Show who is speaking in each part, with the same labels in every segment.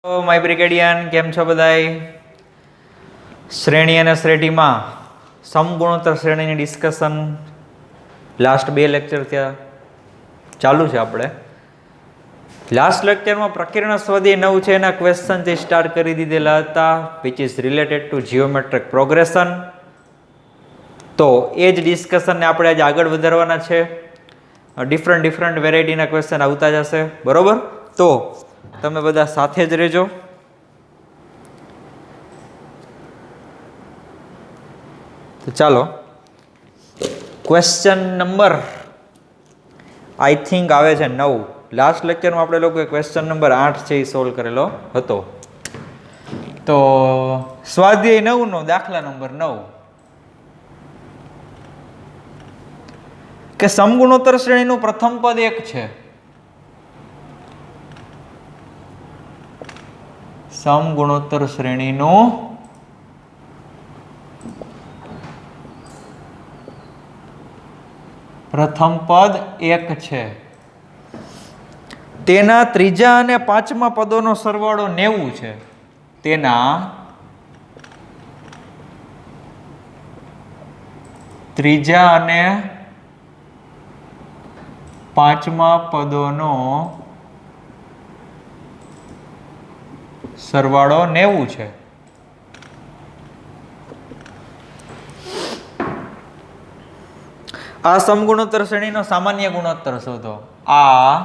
Speaker 1: My બ્રિગેડિયન કેમ છો બધાય? શ્રેણી અને શ્રેણીમાં સમગુણોત્તર શ્રેણીની ડિસ્કશન લાસ્ટ 2 લેક્ચર ત્યાં ચાલુ છે. આપણે લાસ્ટ લેક્ચરમાં પ્રકીર્ણ સ્વાધ્યાય 9 છે એના ક્વેશ્ચનથી સ્ટાર્ટ કરી દીધેલા હતા, which is related to geometric progression. તો એ જ ડિસ્કશનને આપણે આજે આગળ વધારવાના છે. ડિફરન્ટ વેરાયટીના ક્વેશ્ચન આવતા જશે, બરોબર? તો તમે બધા સાથે જ રહેજો. તો ચાલો ક્વેશ્ચન નંબર આઈ થિંક આવે છે 9. લાસ્ટ લેક્ચરમાં આપણે લોકોએ ક્વેશ્ચન નંબર 8 છે એ સોલ્વ કરેલો હતો. તો સ્વાધ્યાય 9 નો દાખલા નંબર 9 કે સમગુણોત્તર શ્રેણીનું પ્રથમ પદ 1 છે. સમગુણોત્તર શ્રેણીનું પ્રથમ પદ 1 છે. તેના ત્રીજા અને પાંચમા પદોનો સરવાળો 90 છે. તેના ત્રીજા અને પાંચમા પદોનો સરવાળો 90 છે. આ સમગુણોત્તર શ્રેણીનો સામાન્ય ગુણોત્તર શોધો. આ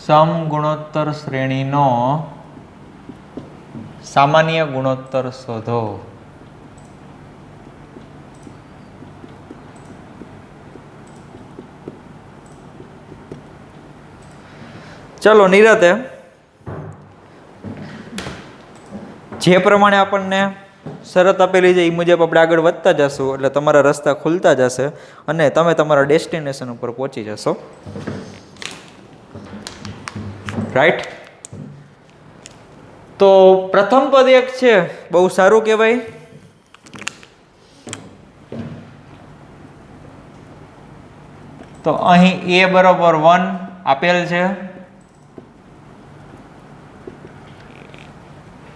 Speaker 1: સમગુણોત્તર શ્રેણીનો સામાન્ય ગુણોત્તર શોધો. ચલો નિરાતે જે પ્રમાણે આપણને શરત આપેલી છે એ મુજબ આપણે આગળ વધતા જશું, એટલે તમારા રસ્તા ખુલતા જશે અને તમે તમારા ડેસ્ટિનેશન ઉપર પહોંચી જશો. રાઈટ? તો પ્રથમ પદ 1 છે, બહુ સારું કહેવાય. તો અહીં a બરાબર 1 આપેલ છે.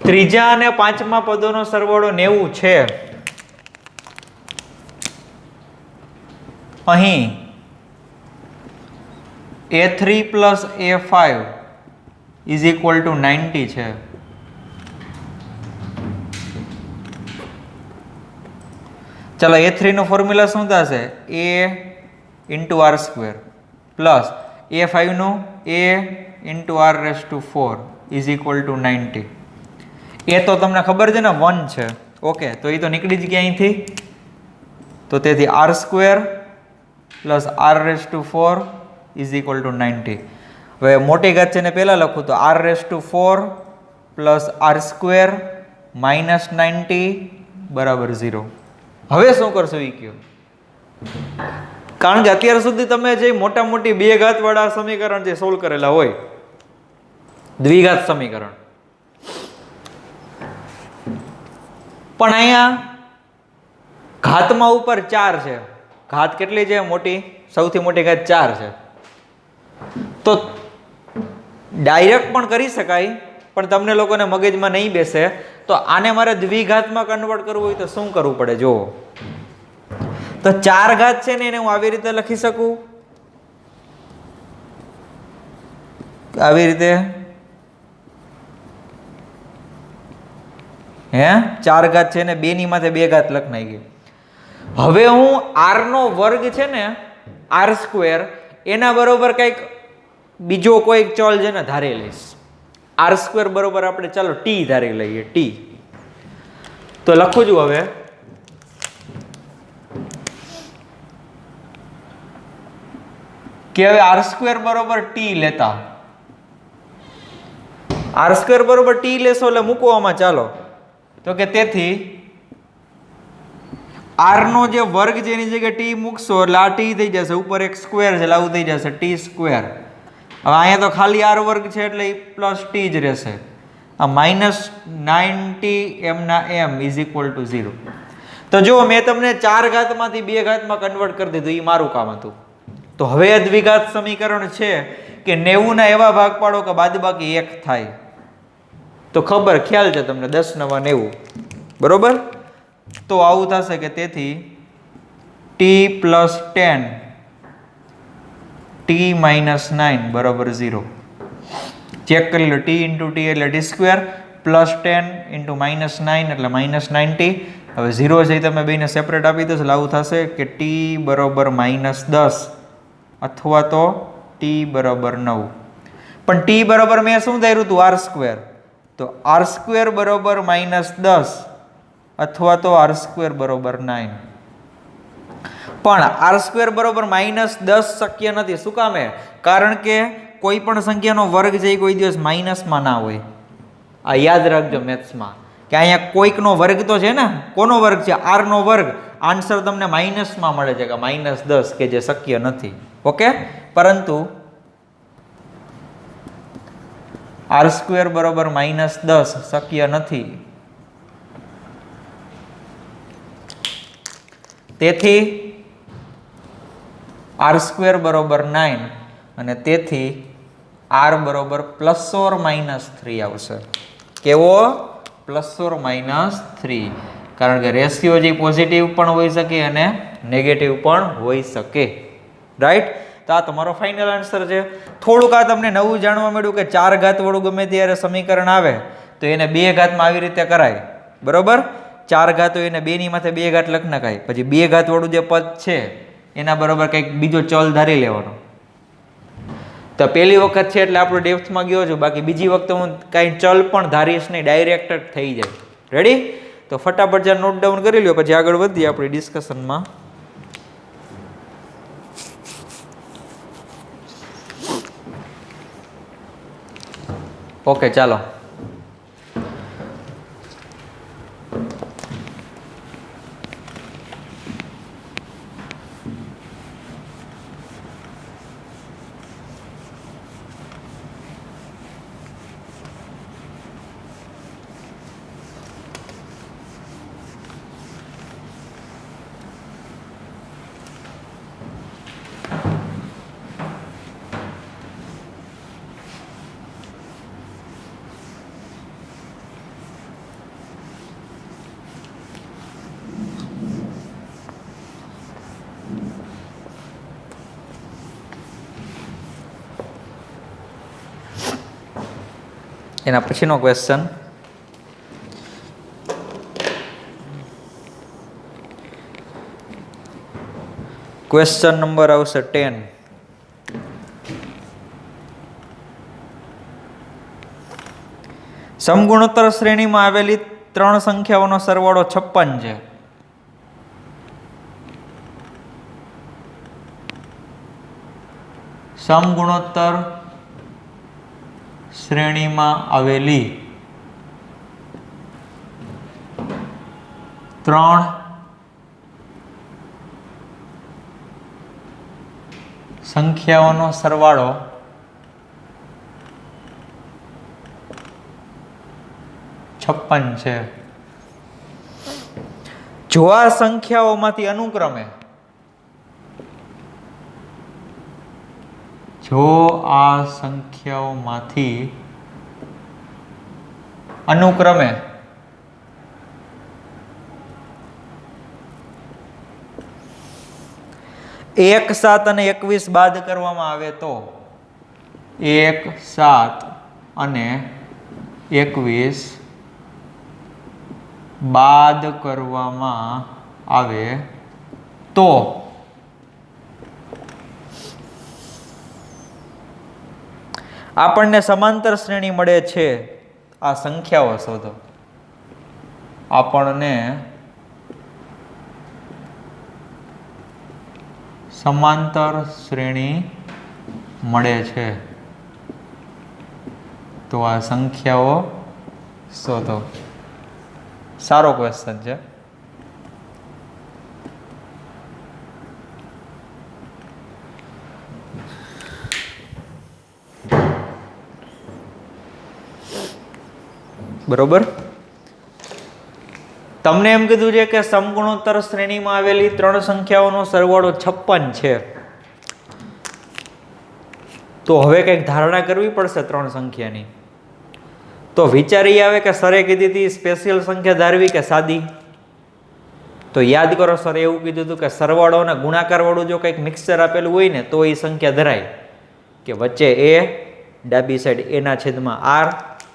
Speaker 1: ત્રીજા અને પાંચમા પદોનો સરવાળો 90 છે. અહીં a3 plus a5 is equal to 90 છે. ચલો a3 નો ફોર્મ્યુલા શું થશે? a into r square plus a5 નું a into r raised to 4 is equal to 90. એ તો તમને ખબર છે ને 1 છે. ઓકે, તો એ તો નીકળી જ ગયા અહીંથી. તો તેથી r square plus r raise to 4 is equal two 90. હવે મોટી ઘાત છે ને પહેલા લખું તો r raise to 4 plus r square minus 90 બરાબર 0. હવે શું કરશો એ કહો? કારણ કે અત્યાર સુધી તમે જે મોટા મોટી બે ઘાત વાળા સમીકરણ જે સોલ્વ કરેલા હોય, દ્વિઘાત સમીકરણ, પણ અહીંયા ઘાતમાં ઉપર 4 છે. ઘાત કેટલી છે? મોટી, સૌથી મોટી ઘાત 4 છે. તો ડાયરેક્ટ પણ કરી શકાય, પણ તમને લોકોને મગજમાં નહીં બેસે. તો આને મારે દ્વિઘાતમાં કન્વર્ટ કરવું હોય તો શું કરવું પડે? જુઓ, તો 4 ઘાત છે ને એને હું આવી રીતે લખી શકું, આવી રીતે. હે 4 ઘાત છે ને 2 ની માથે 2 ઘાત લખ નાખી. હવે હું r નો વર્ગ છે ને r સ્ક્વેર એના બરોબર કંઈક બીજો કોઈ ચલ છે ને ધારી લઈશ. r સ્ક્વેર બરોબર આપણે ચાલો t ધારી લઈએ. t તો લખું છું હવે કે હવે r સ્ક્વેર બરોબર t લેતા, r સ્ક્વેર બરોબર t લેશો એટલે મૂકવામાં ચાલો. તો કે તેથી r નો જે વર્ગ છે એની જગ્યાએ t મૂકશો એટલે આ t થઈ જશે, ઉપર એક સ્ક્વેર છે એટલે આવું થઈ જશે t સ્ક્વેર. હવે અહીંયા તો ખાલી r વર્ગ છે એટલે પ્લસ t જ રહેશે. આ માઇનસ 90 m ના m ઇઝ ઇક્વલ ટુ 0. તો જુઓ મેં તમને 4 ઘાતમાંથી 2 ઘાતમાં કન્વર્ટ કરી દીધું, એ મારું કામ હતું. તો હવે દ્વિઘાત સમીકરણ છે કે 90 ના એવા ભાગ પાડો કે બાદબાકી 1 થાય. તો ખબર ખ્યાલ છે તમને 10 નવા 90, બરોબર. તો આવું થશે કે તેથી t + 10 t - 9 બરાબર 0. ચેક કરી લો. t × t એટલે t² + 10 × -9 એટલે -90. હવે 0 છે તમે બેને સેપરેટ આપી દો એટલે આવું થશે કે t બરાબર -10 અથવા તો t બરાબર 9. પણ t બરાબર મેં શું ધાર્યું હતું? r². તો r² બરાબર -10 અથવા તો r² બરાબર 9. પણ r² બરાબર -10 શક્ય નથી. શું કામ? કારણ કે કોઈ પણ સંખ્યાનો વર્ગ છે કોઈ દિવસ માઇનસમાં ના હોય. આ યાદ રાખજો મેથ્સમાં કે અહીંયા કોઈકનો વર્ગ તો છે ને. કોનો વર્ગ છે? r નો વર્ગ. આન્સર તમને માઇનસમાં મળે છે કે -10 કે જે શક્ય નથી. ઓકે. પરંતુ r² બરાબર -10 શક્ય નથી. તેથી r² બરાબર 9 અને તેથી r બરાબર ±3 આવશે. કેવો? ±3. કારણ કે રેશિયો જે પોઝિટિવ પણ હોઈ શકે અને નેગેટિવ પણ હોઈ શકે. રાઈટ. તો આ તમારો ફાઇનલ આન્સર છે. થોડુંક આ તમને નવું જાણવા મળ્યું કે 4 ઘાત વાળું ગમે ત્યારે સમીકરણ આવે તો એને 2 ઘાતમાં આવી રીતે કરાય. બરોબર. 4 ઘાત હોય એને 2 ની માથે 2 ઘાત લખ નખાય. પછી 2 ઘાત વાળું જે પદ છે એના બરોબર કંઈક બીજો ચલ ધારી લેવાનો. તો પહેલી વખત છે એટલે આપણો ડેપ્થમાં ગયો છું. બાકી બીજી વખતે હું કાંઈ ચલ પણ ધારીશ નહીં, ડાયરેક્ટ જ થઈ જાય. રેડી? તો ફટાફટ જ્યાં નોટ ડાઉન કરી લ્યો પછી આગળ વધીએ આપણી ડિસ્કશનમાં. ઓકે, ચાલો. એના પછીનો ક્વેશ્ચન નંબર આવશે 10. સમગુણોત્તર શ્રેણીમાં આવેલી 3 સંખ્યાઓનો સરવાળો 56 છે. સમગુણોત્તર શ્રેણીમાં આવેલી 3 સંખ્યાઓનો સરવાળો 56 છે. જો આ સંખ્યાઓમાંથી અનુક્રમે 1, 7 અને 21 બાદ કરવામાં આવે તો 1, 7 અને 21 બાદ કરવામાં આવે તો આપણને સમાંતર શ્રેણી મળે છે. આ સંખ્યાઓ શોધો. આપણને સમાંતર શ્રેણી મળે છે તો આ સંખ્યાઓ શોધો. સારો ક્વેશ્ચન છે. બરોબર. તમને એમ કીધું છે કે સમગુણોત્તર શ્રેણીમાં આવેલી 3 સંખ્યાઓનો સરવાળો 56 છે. તો તો હવે કંઈક ધારણા કરવી પડશે 3 સંખ્યાની. તો વિચાર એ આવે કે સરે કીધી હતી સ્પેશિયલ સંખ્યા ધારવી કે સાદી? તો યાદ કરો, સર એવું કીધું હતું કે સરવાળો અને ગુણાકાર વાળું જો કંઈક મિક્સચર આપેલું હોય ને તો એ સંખ્યા ધરાય, કે વચ્ચે એ, ડાબી સાઈડ એ ના છેદમાં આર,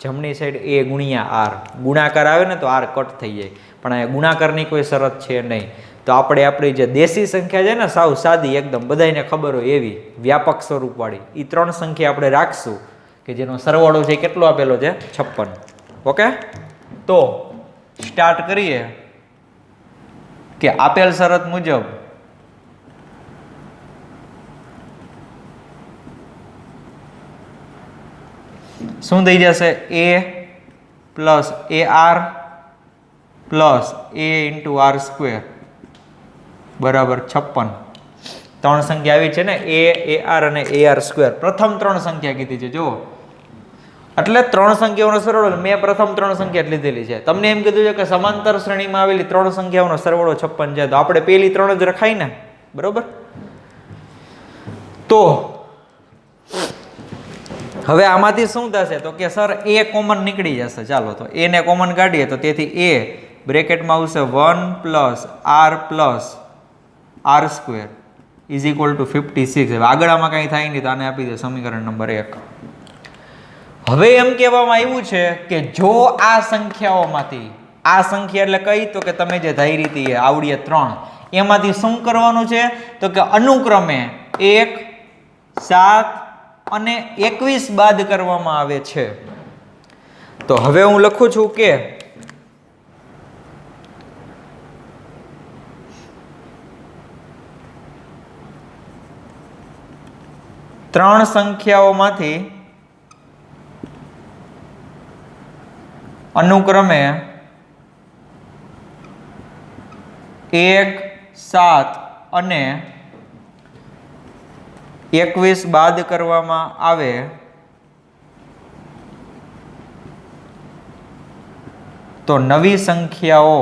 Speaker 1: જમણી સાઈડ એ ગુણ્યા આર. ગુણાકાર આવે ને તો આર કટ થઈ જાય, પણ અહીંયા ગુણાકારની કોઈ શરત છે નહીં. તો આપણે આપણી જે દેશી સંખ્યા છે ને, સાવ સાદી એકદમ બધાને ખબર હોય એવી વ્યાપક સ્વરૂપવાળી, એ 3 સંખ્યા આપણે રાખશું કે જેનો સરવાળો છે કેટલો આપેલો છે? 56. ઓકે, તો સ્ટાર્ટ કરીએ કે આપેલ શરત મુજબ શું થઈ જશે? a plus AR plus a into R square બરાબર 56. 3 સંખ્યા આવી છે ને, AR અને AR સ્ક્વેર. પ્રથમ 3 સંખ્યા કીધી છે જુઓ, એટલે 3 સંખ્યાઓનો સરવાળો મેં પ્રથમ 3 સંખ્યા લીધેલી છે. તમને એમ કીધું છે કે સમાંતર શ્રેણીમાં આવેલી 3 સંખ્યાઓનો સરવાળો 56 છે, તો આપણે પેલી 3 જ રખાય ને, બરોબર? તો હવે આમાંથી શું થશે? તો કે સર a કોમન નીકળી જશે. ચાલો તો a ને કોમન કાઢીએ, તો તેથી a બ્રેકેટમાં આવશે 1 plus r square is equal two 56. હવે આગળ આમાં કંઈ થાય નહીં તો આને આપી દે સમીકરણ નંબર 1. હવે એમ કહેવામાં આવ્યું છે કે જો આ સંખ્યાઓમાંથી, આ સંખ્યા એટલે કઈ? તો કે તમે જે ધારી હતી આવડીએ 3, એમાંથી શું કરવાનું છે? તો કે અનુક્રમે 1, 7 અને 21 બાદ કરવામાં આવે છે. તો હવે હું લખું છું કે ત્રણ સંખ્યાઓમાંથી અનુક્રમે 1, 7 અને 21 બાદ કરવામાં આવે તો નવી સંખ્યાઓ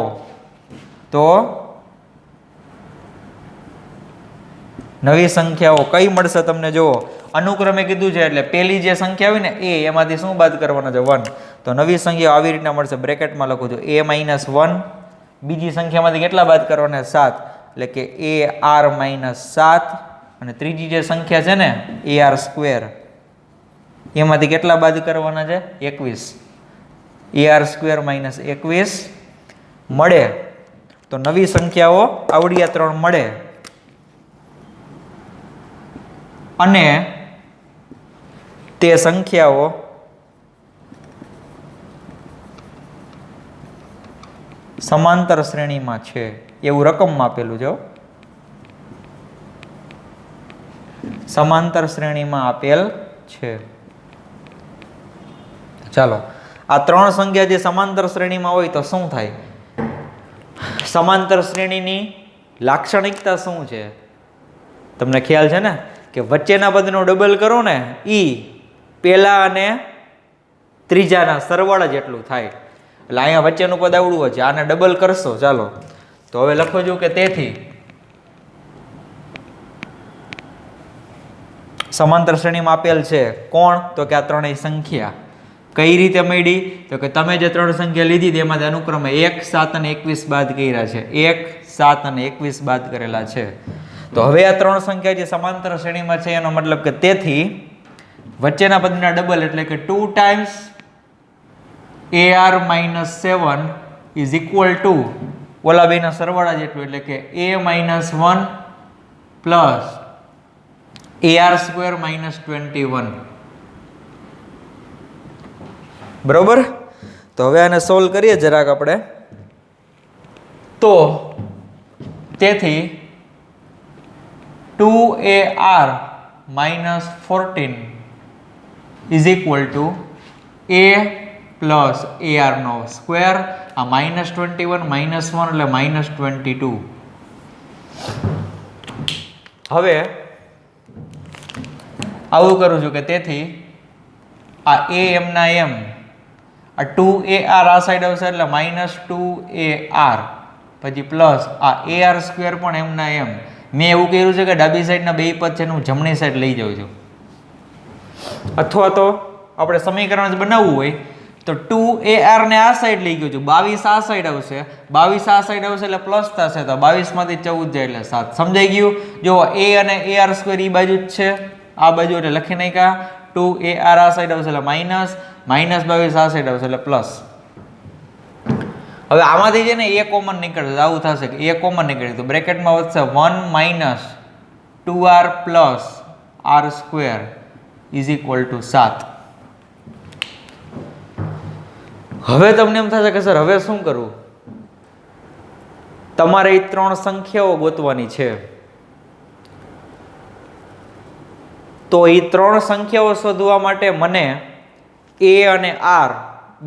Speaker 1: કઈ મળશે તમને? જુઓ, અનુક્રમે કીધું છે એટલે પેલી જે સંખ્યા હોય ને એ, એમાંથી શું બાદ કરવાના છે? 1. તો નવી સંખ્યા આવી રીતના મળશે. બ્રેકેટમાં લખું છું a-1. બીજી સંખ્યામાંથી કેટલા બાદ કરવાના? 7. એટલે કે AR - 7. અને ત્રીજી જે સંખ્યા છે ને AR સ્ક્વેર, એમાંથી કેટલા બાદ કરવાના છે? 21. AR સ્ક્વેર - 21 મળે તો નવી સંખ્યાઓ આવડિયા 3 મળે. અને તે સંખ્યાઓ સમાંતર શ્રેણીમાં છે એવું રકમમાં આપેલું છે. સમાંતર શ્રેણીમાં આપેલ છે. ચાલો, આ 3 સંખ્યા જે સમાંતર શ્રેણીમાં હોય તો શું થાય? સમાંતર શ્રેણીની લાક્ષણિકતા શું છે? તમને ખ્યાલ છે ને કે વચ્ચેના પદનો ડબલ કરો ને ઈ પહેલા અને ત્રીજાના સરવાળા જેટલું થાય. એટલે અહીંયા વચ્ચેનું પદ આવડું છે, આને ડબલ કરશો. ચાલો તો હવે લખો છું કે તેથી સમાંતર શ્રેણીમાં આપેલ છે કોણ? તો કે આ ત્રણેય સંખ્યા. કઈ રીતે મળી? તો કે તમે જે 3 સંખ્યા લીધી તેમાંથી અનુક્રમે 1, 7 અને 21 બાદ કર્યા છે. 1, 7 અને 21 બાદ કરેલા છે. તો હવે આ 3 સંખ્યા જે સમાંતર શ્રેણીમાં છે એનો મતલબ કે તેથી વચ્ચેના પદના ડબલ એટલે કે 2 times AR - 7 is equal to ઓલા બેના સરવાળા જેટલું એટલે કે A-1 પ્લસ AR સ્ક્વેર - 21. બરોબર? તો હવે આને સોલ્વ કરીએ જરાક આપણે. તો તેથી 2AR - 14 is equal to A plus AR નો સ્ક્વેર. આ -21 -1 એટલે -22. હવે આવું કરું છું કે તેથી આ a m ના m, આ 2AR આ સાઈડ આવશે એટલે -2AR, પછી પ્લસ આ AR સ્ક્વેર પણ m ના m. મેં એવું કર્યું છે કે ડાબી સાઈડના બે પદ છે હું જમણી સાઈડ લઈ જાઉં છું. અથવા તો આપણે સમીકરણ બનાવવું હોય તો 2AR ને આ સાઈડ લઈ ગયો છું, 22 આ સાઈડ આવશે, 22 આ સાઈડ આવશે એટલે પ્લસ થશે, તો 22 માંથી 14 જાય એટલે 7. સમજાઈ ગયું? જો A અને AR² ઈ બાજુ જ છે, આ બાજુ એટલે લખી નાખ્યા. 2AR આ સાઈડ આવશે એટલે માઇનસ, માઇનસ 22 આ સાઈડ આવશે એટલે પ્લસ. હવે આમાંથી છે ને A કોમન નીકળશે, આવું થશે કે A કોમન નીકળે તો બ્રેકેટમાં વધશે 1 minus 2R plus R² is equal two 7. હવે તમને એમ થશે કે સર હવે શું કરવું? તમારે એ 3 સંખ્યાઓ ગોતવાની છે. તો એ 3 સંખ્યાઓ શોધવા માટે મને A અને R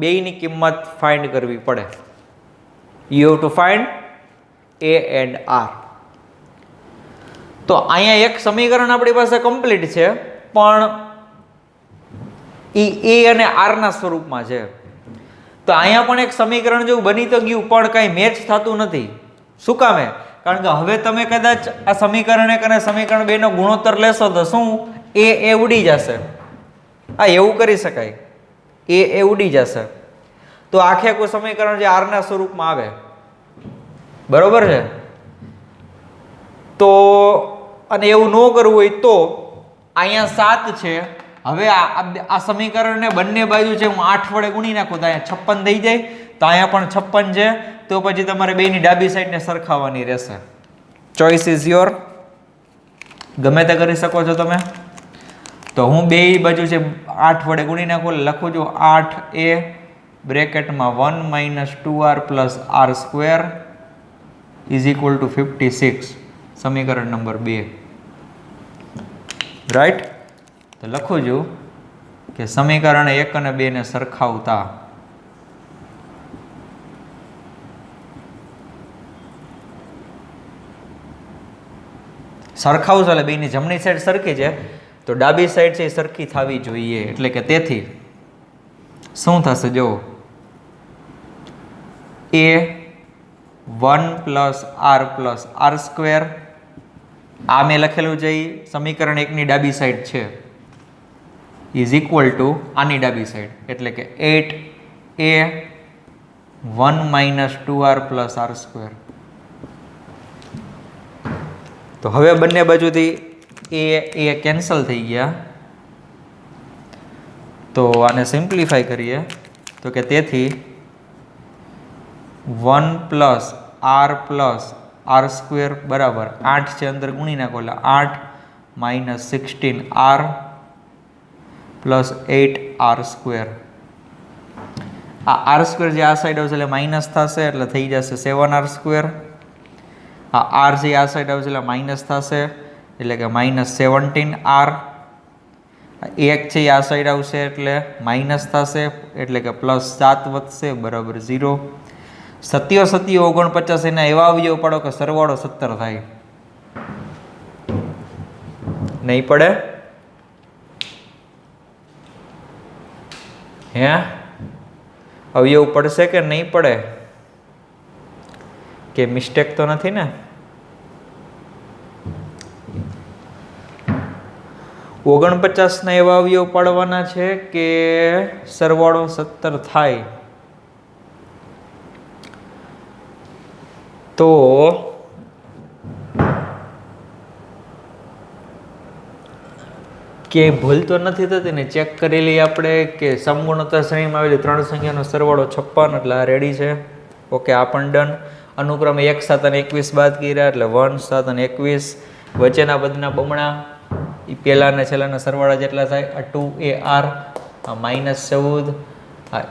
Speaker 1: બેયની કિંમત ફાઇન્ડ કરવી પડે. You have to find A and R. તો અહીંયા એક સમીકરણ આપણી પાસે કમ્પ્લીટ છે, પણ એ A અને R ના સ્વરૂપમાં છે. તો અહીંયા પણ એક સમીકરણ જેવું બની તો ગયું, પણ કાંઈ મેચ થતું નથી. શું કામે? કારણ કે હવે તમે કદાચ આ સમીકરણ 1 અને સમીકરણ 2 નો ગુણોત્તર લેશો તો શું એ ઉડી જશે. આ એવું કરી શકાય, એ ઉડી જશે. તો આખે આખું સમીકરણ જે R ના સ્વરૂપમાં આવે, બરોબર છે. તો અને એવું ન કરવું હોય તો અહીંયા 7 છે. હવે આ સમીકરણને બંને બાજુ છે હું 8 વડે ગુણી નાખું તો અહીંયા 56 થઈ જાય. તો અહીંયા પણ 56 છે. તો પછી તમારે બેની ડાબી સાઈડને સરખાવવાની રહેશે. ચોઇસ ઇઝ યોર, ગમે તે કરી શકો છો તમે. તો હું બે બાજુ છે 8 વડે ગુણી નાખું, લખું છું 8A બ્રેકેટમાં 1 minus 2R plus R² is equal two 56. સમીકરણ નંબર 2, રાઈટ. તો લખું છું કે સમીકરણ 1 અને 2 ને સરખાવતા સરખાવશો એટલે બેની જમણી સાઈડ સરખી છે, તો ડાબી સાઈડ છે એ સરખી થવી જોઈએ. એટલે કે તેથી શું થશે? જો A1 plus R plus R², આ મેં લખેલું છે એ સમીકરણ 1 ની ડાબી સાઈડ છે, ઇઝ ઇક્વલ ટુ આની ડાબી સાઈડ એટલે કે 8A1 minus 2R plus R². તો હવે બંને બાજુથી એ કેન્સલ થઈ ગયા. તો આને સિમ્પ્લિફાય કરીએ તો કે તેથી 1 પ્લસ R પ્લસ R² બરાબર 8 છે, અંદર ગુણી નાખો એટલે 8 માઇનસ 16R પ્લસ 8R². આ R² જે આ સાઈડ આવશે એટલે માઇનસ થશે એટલે થઈ જશે 7R². આ R જે આ સાઈડ આવશે એટલે માઇનસ થશે એટલે કે માઇનસ 17R. 1 છે એ આ સાઈડ આવશે એટલે માઇનસ થશે એટલે કે પ્લસ 7 વધશે બરાબર 0. 7 7 49 એના એવા અવયવ પાડો કે સરવાળો 17 થાય. નહીં પડે? હે અવયવ પડશે કે નહીં પડે? કે મિસ્ટેક તો નથી ને? 49 ના એવા અવયવ પાડવાના છે કે સરવાળો 17 થાય. તો કે ભૂલ તો નથી થતી ને? ચેક કરી લઈએ આપણે કે સમગુણોત્તર શ્રેણીમાં આવેલી 3 સંખ્યાનો સરવાળો 56 એટલે આ રેડી છે. ઓકે, આ પણ ડન. અનુક્રમે 1 7 અને 21 બાદ કર્યા એટલે 1 7 અને 21. વચ્ચેના પદના બમણા એ પહેલા અને છેલ્લાના સરવાળા જેટલા થાય. આ 2AR, આ માઇનસ 14, આ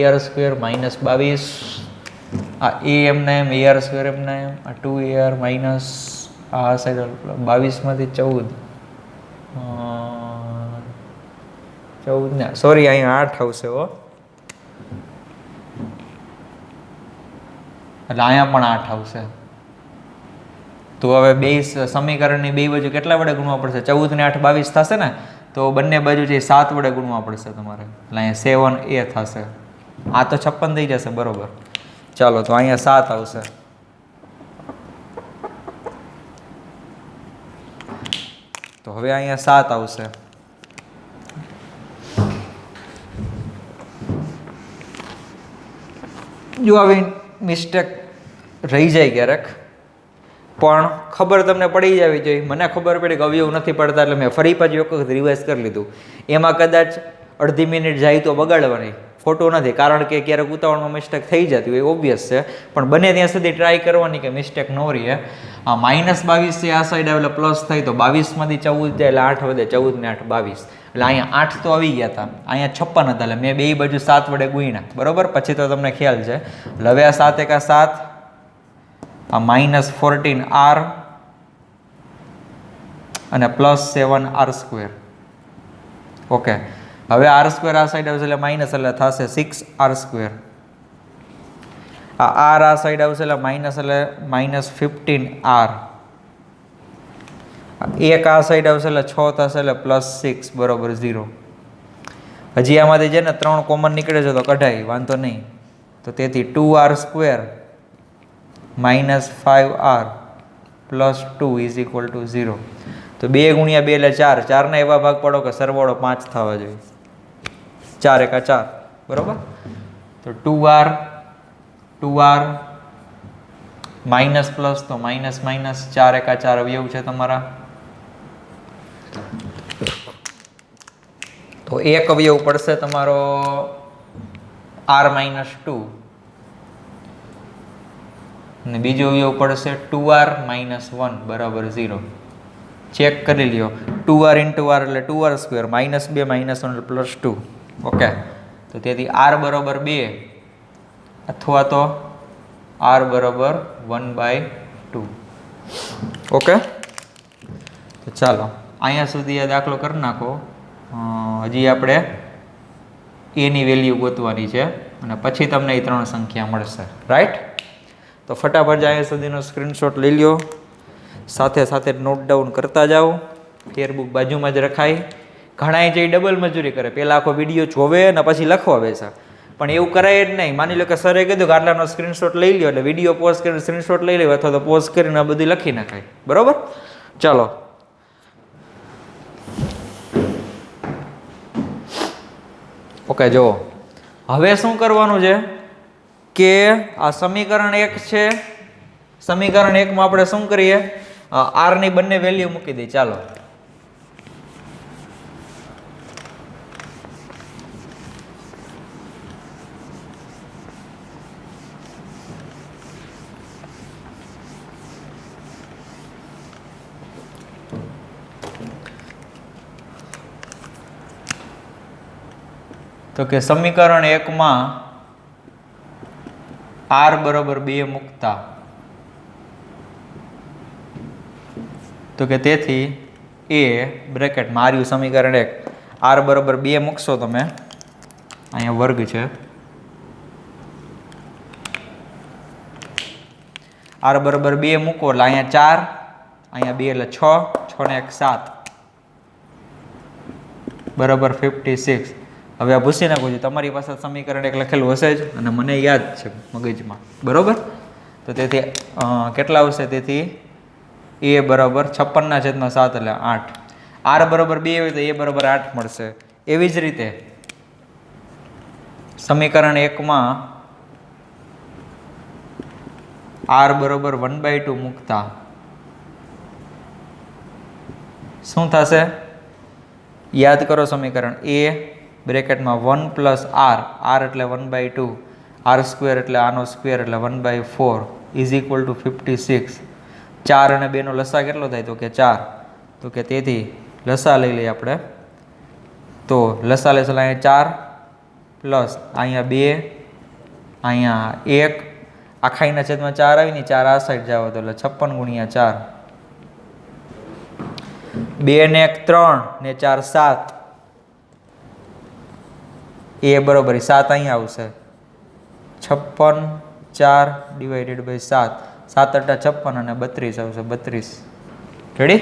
Speaker 1: AR² માઇનસ 22, આ A એમના એમ, AR² એમના એમ, આ 2AR માઇનસ આ સાઈડ 22 માંથી 14 ને સોરી અહીંયા 8 આવશે હો, એટલે અહીંયા પણ 8 આવશે. તો હવે બે સમીકરણની બે બાજુ કેટલા વડે ગુણવા પડશે? 14 ને 8 22 થશે ને? તો બંને બાજુ છે 7 વડે ગુણવા પડશે તમારે, એટલે અહીંયા 7A થશે. આ તો 56 થઈ જશે બરોબર. ચાલો, તો અહીંયા 7 આવશે. તો હવે અહીંયા 7 આવશે. જો આવી મિસ્ટેક રહી જાય ક્યારેક, પણ ખબર તમને પડી જવી જોઈએ. મને ખબર પડી કે અવયવ નથી પડતા એટલે મેં ફરી પાછી એક વખત રિવાઇઝ કરી લીધું. એમાં કદાચ અડધી મિનિટ જાય તો બગાડવાની, ખોટું નથી, કારણ કે ક્યારેક ઉતાવળમાં મિસ્ટેક થઈ જતી હોય, ઓબ્વિયસ છે. પણ બને ત્યાં સુધી ટ્રાય કરવાની કે મિસ્ટેક ન રહે. -22 છે આ સાઈડ આવે એટલે પ્લસ થાય તો 22માંથી 14 જાય એટલે 8 વધે, 14 ને 8 22. એટલે અહીંયા 8 તો આવી ગયા હતા, અહીંયા 56 હતા એટલે મેં બે બાજુ 7 વડે ગુણ્યા, બરોબર. પછી તો તમને ખ્યાલ છે. એટલે હવે આ 7 એકા 7, આ -14r અને +7 r². ઓકે, હવે r² આ સાઈડ આવશે એટલે માઇનસ એટલે થશે 6r². આ r આ સાઈડ આવશે એટલે માઇનસ એટલે -15r. એક આ સાઈડ આવશે એટલે 6 થશે એટલે +6 બરોબર 0. હજી આમાંથી છે ને 3 કોમન નીકળે છે તો કઢાય, વાંધો નહીં. તો તેથી 2r² -5r +2 = 0. તો 2 × 2 એટલે 4. 4ના એવા ભાગ પાડો કે સરવાળો 5 થવા જોઈએ. 4 એકા 4, બરોબર. તો 2r માઇનસ પ્લસ તો માઇનસ માઇનસ, 4 એકા 4 અવયવ છે તમારા. તો એક અવયવ પડશે તમારો r-2 અને બીજો અવયવ પડશે 2r - 1 બરાબર 0. ચેક કરી લ્યો. 2r × r એટલે 2r², -2 - 1 એટલે +2. ઓકે, તો તેથી r બરાબર 2 અથવા તો r બરાબર 1/2. ઓકે, તો ચાલો અહીંયા સુધી આ દાખલો કરી નાખો. હજી આપણે એની વેલ્યુ ગોતવાની છે અને પછી તમને એ 3 સંખ્યા મળશે, રાઈટ. તો ફટાફટ અહીંયા સુધીનો સ્ક્રીનશોટ લઈ લ્યો, સાથે સાથે નોટ ડાઉન કરતા જાઓ. ફેરબુક બાજુમાં જ રખાય. ઘણાય જે ડબલ મજૂરી કરે, પહેલાં આખો વિડીયો જોવે અને પછી લખવા બેસે, પણ એવું કરાય જ નહીં. માની લો કે સરે કીધું કે આટલાનો સ્ક્રીનશોટ લઈ લ્યો, એટલે વિડીયો પોઝ કરીને સ્ક્રીનશોટ લઈ લેવો અથવા તો પોઝ કરીને આ બધું લખી નાખાય, બરોબર. ચાલો, ઓકે. જુઓ હવે શું કરવાનું છે કે આ સમીકરણ 1 છે. સમીકરણ 1 માં આપણે શું કરીએ, r ની બંને વેલ્યુ મૂકી દઈએ. ચાલો, તો કે સમીકરણ 1 માં r બરાબર 2 મૂકતા, તો કે તેથી a બ્રેકેટમાં આર્યું સમીકરણ 1, r બરાબર 2 મૂકશો તમે, અહીંયા વર્ગ છે, r બરાબર 2 મૂકો એટલે અહીંયા 4, અહીંયા 2 એટલે 6, 6 ને 1 7 બરાબર 56. હવે આ પૂછી નાખું છું, તમારી પાસે સમીકરણ 1 લખેલું હશે જ અને મને યાદ છે મગજમાં, બરોબર. તો તેથી કેટલા આવશે, તેથી a બરાબર 56/7 એટલે 8. r બરાબર 2 હોય તો a બરાબર 8 મળશે. એવી જ રીતે સમીકરણ 1 માં r બરાબર 1/2 મૂકતા શું થશે, યાદ કરો સમીકરણ. a બ્રેકેટમાં 1 + r, r એટલે 1/2, r² એટલે આનો સ્ક્વેર એટલે 1/4 = 56. 4 અને 2 નો લસા કેટલો થાય, તો કે 4. તો કે તેથી લસા લઈ લઈએ આપણે. તો લસા લેશે અહીંયા 4 પ્લસ અહીંયા 2, અહીંયા 1, આખાઈના છેદમાં 4 આવી ને 4 આ સાઈડ જાવ તો એટલે 56 × 4, 2 ને 1 3 ને 4 7, a બરાબર 7 અહીંયા આવશે. 56 4 / 7, 7 × 8 56 અને 32 આવશે, 32. રેડી?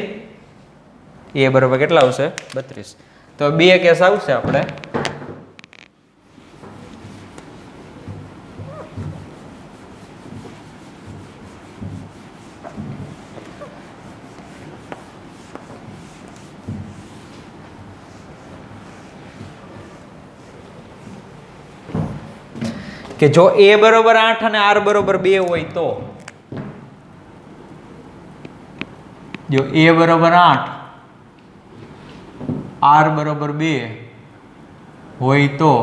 Speaker 1: a બરાબર કેટલા આવશે, 32. તો બે કેસ આવશે આપણે. કે જો a બરોબર 8 અને r બરોબર 2 હોય તો જો a બરોબર 8 r બરોબર 2 હોય તો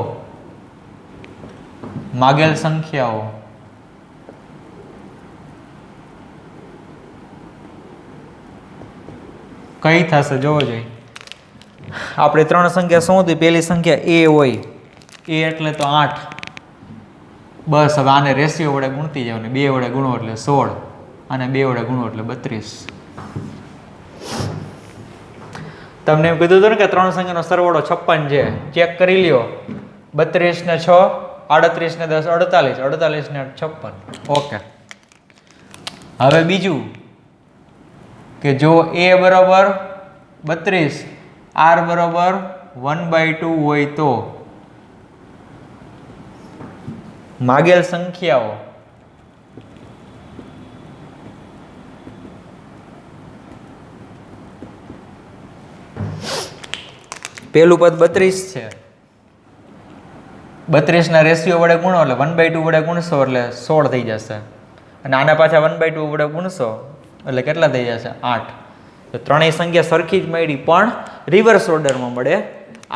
Speaker 1: માગેલ સંખ્યાઓ કઈ થશે જોવો જોઈએ. આપણે ત્રણ સંખ્યા શું હતી? પહેલી સંખ્યા a હોય, a એટલે તો 8. બસ હવે આને રેશિયો વડે ગુણતી જાવ ને 2 વડે ગુણો એટલે 16 અને 2 વડે ગુણો એટલે 32. તમને એમ કીધું હતું ને કે ત્રણ સંખ્યાનો સરવાળો 56 છે. ચેક કરી લ્યો. 32 ને 6, 38 ને 10, 48, 48 ને 56. ઓકે. હવે બીજું કે જો a બરાબર 32, r બરાબર 1/2 હોય તો માગેલ સંખ્યાઓ પેલું પદ 32 છે. 32 ના રેશિયો વડે ગુણો એટલે 1/2 વડે ગુણશો એટલે 16 થઈ જશે. અને આના પાછા 1/2 વડે ગુણશો એટલે કેટલા થઈ જશે? 8. તો ત્રણેય સંખ્યા સરખી જ મળી પણ રિવર્સ ઓર્ડરમાં મળે.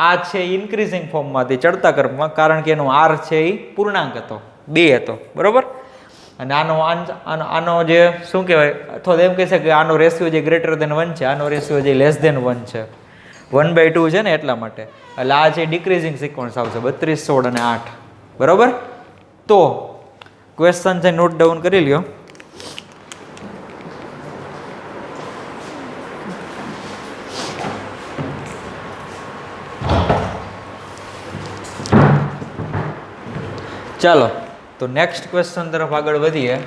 Speaker 1: આ છે ઇન્ક્રીઝિંગ ફોર્મમાંથી ચડતા ક્રમમાં, કારણ કે એનો r છે એ પૂર્ણાંક હતો, 2 હતો, બરોબર. અને આનો જે શું કહેવાય, અથવા એમ કહે છે કે આનો રેશિયો જે ગ્રેટર ધેન 1 છે, આનો રેશિયો જે લેસ ધેન 1 છે, 1/2 છે ને એટલા માટે. એટલે આ છે ડિક્રીઝિંગ સિક્વન્સ આવશે 32, 16 અને 8, બરોબર. તો ક્વેશ્ચન છે નોટ ડાઉન કરી લ્યો. ચાલો તો નેક્સ્ટ ક્વેશ્ચન તરફ આગળ વધીએ.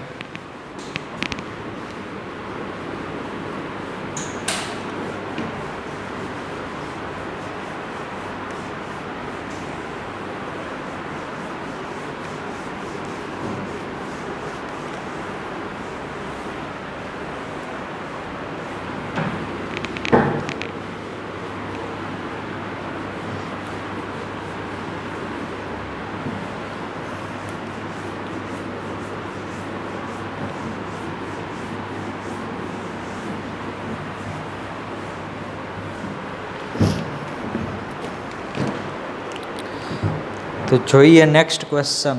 Speaker 1: તો જોઈએ નેક્સ્ટ ક્વેશ્ચન.